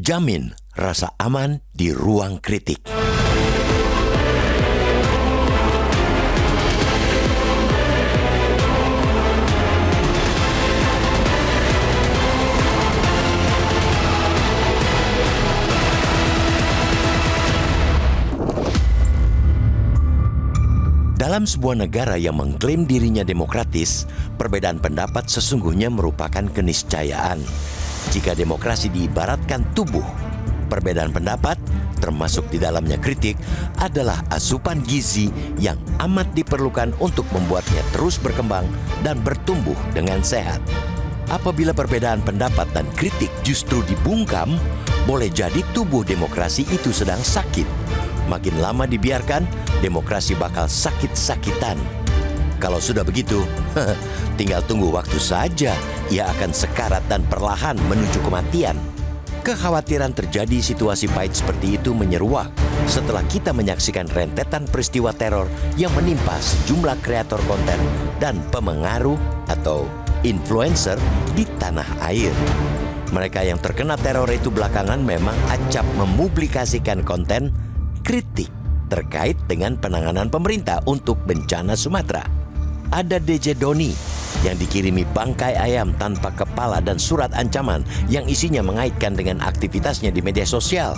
Jamin rasa aman di ruang kritik. Dalam sebuah negara yang mengklaim dirinya demokratis, perbedaan pendapat sesungguhnya merupakan keniscayaan. Jika demokrasi diibaratkan tubuh, perbedaan pendapat, termasuk di dalamnya kritik, adalah asupan gizi yang amat diperlukan untuk membuatnya terus berkembang dan bertumbuh dengan sehat. Apabila perbedaan pendapat dan kritik justru dibungkam, boleh jadi tubuh demokrasi itu sedang sakit. Makin lama dibiarkan, demokrasi bakal sakit-sakitan. Kalau sudah begitu, tinggal tunggu waktu saja ia akan sekarat dan perlahan menuju kematian. Kekhawatiran terjadi situasi pahit seperti itu menyeruak setelah kita menyaksikan rentetan peristiwa teror yang menimpa sejumlah kreator konten dan pemengaruh atau influencer di tanah air. Mereka yang terkena teror itu belakangan memang acap mempublikasikan konten kritik terkait dengan penanganan pemerintah untuk bencana Sumatera. Ada DJ Doni yang dikirimi bangkai ayam tanpa kepala dan surat ancaman yang isinya mengaitkan dengan aktivitasnya di media sosial.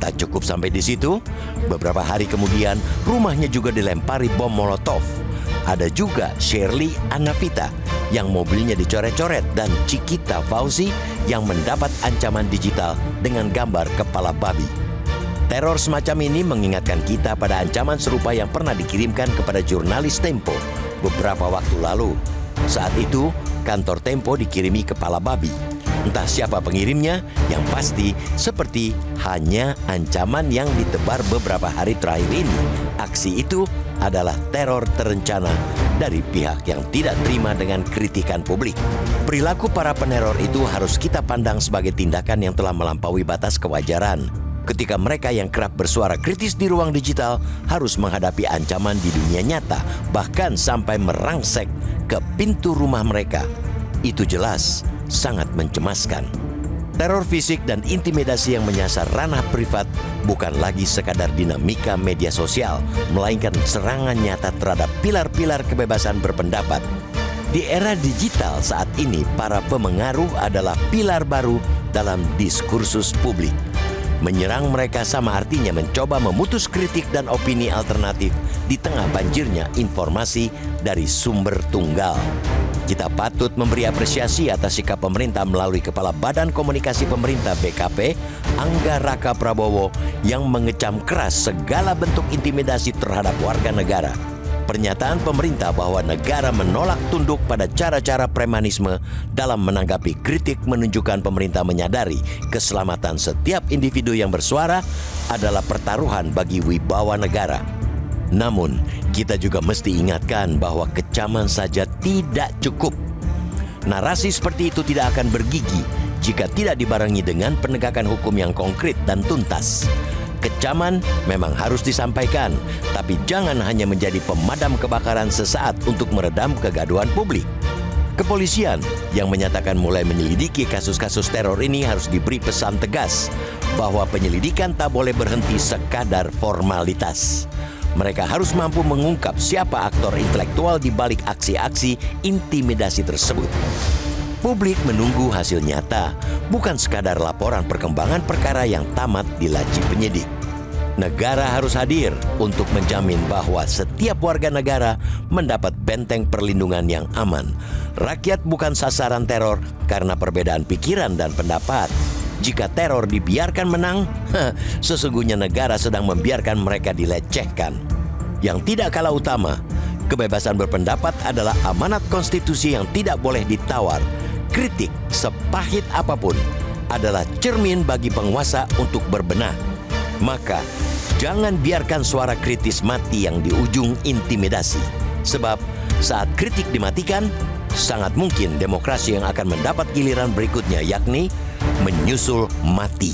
Tak cukup sampai di situ, beberapa hari kemudian rumahnya juga dilempari bom molotov. Ada juga Shirley Anavita yang mobilnya dicoret-coret dan Cikita Fauzi yang mendapat ancaman digital dengan gambar kepala babi. Teror semacam ini mengingatkan kita pada ancaman serupa yang pernah dikirimkan kepada jurnalis Tempo beberapa waktu lalu. Saat itu, kantor Tempo dikirimi kepala babi. Entah siapa pengirimnya, yang pasti seperti hanya ancaman yang ditebar beberapa hari terakhir ini. Aksi itu adalah teror terencana dari pihak yang tidak terima dengan kritikan publik. Perilaku para peneror itu harus kita pandang sebagai tindakan yang telah melampaui batas kewajaran. Ketika mereka yang kerap bersuara kritis di ruang digital harus menghadapi ancaman di dunia nyata, bahkan sampai merangsek ke pintu rumah mereka. Itu jelas sangat mencemaskan. Teror fisik dan intimidasi yang menyasar ranah privat bukan lagi sekadar dinamika media sosial, melainkan serangan nyata terhadap pilar-pilar kebebasan berpendapat. Di era digital saat ini, para pemengaruh adalah pilar baru dalam diskursus publik. Menyerang mereka sama artinya mencoba memutus kritik dan opini alternatif di tengah banjirnya informasi dari sumber tunggal. Kita patut memberi apresiasi atas sikap pemerintah melalui Kepala Badan Komunikasi Pemerintah BKP, Angga Raka Prabowo, yang mengecam keras segala bentuk intimidasi terhadap warga negara. Pernyataan pemerintah bahwa negara menolak tunduk pada cara-cara premanisme dalam menanggapi kritik menunjukkan pemerintah menyadari keselamatan setiap individu yang bersuara adalah pertaruhan bagi wibawa negara. Namun, kita juga mesti ingatkan bahwa kecaman saja tidak cukup. Narasi seperti itu tidak akan bergigi jika tidak dibarengi dengan penegakan hukum yang konkret dan tuntas. Kecaman memang harus disampaikan, tapi jangan hanya menjadi pemadam kebakaran sesaat untuk meredam kegaduhan publik. Kepolisian yang menyatakan mulai menyelidiki kasus-kasus teror ini harus diberi pesan tegas bahwa penyelidikan tak boleh berhenti sekadar formalitas. Mereka harus mampu mengungkap siapa aktor intelektual di balik aksi-aksi intimidasi tersebut. Publik menunggu hasil nyata, bukan sekadar laporan perkembangan perkara yang tamat di laci penyidik. Negara harus hadir untuk menjamin bahwa setiap warga negara mendapat benteng perlindungan yang aman. Rakyat bukan sasaran teror karena perbedaan pikiran dan pendapat. Jika teror dibiarkan menang, sesungguhnya negara sedang membiarkan mereka dilecehkan. Yang tidak kalah utama, kebebasan berpendapat adalah amanat konstitusi yang tidak boleh ditawar. Kritik sepahit apapun adalah cermin bagi penguasa untuk berbenah. Maka, jangan biarkan suara kritis mati yang di ujung intimidasi. Sebab, saat kritik dimatikan, sangat mungkin demokrasi yang akan mendapat giliran berikutnya, yakni menyusul mati.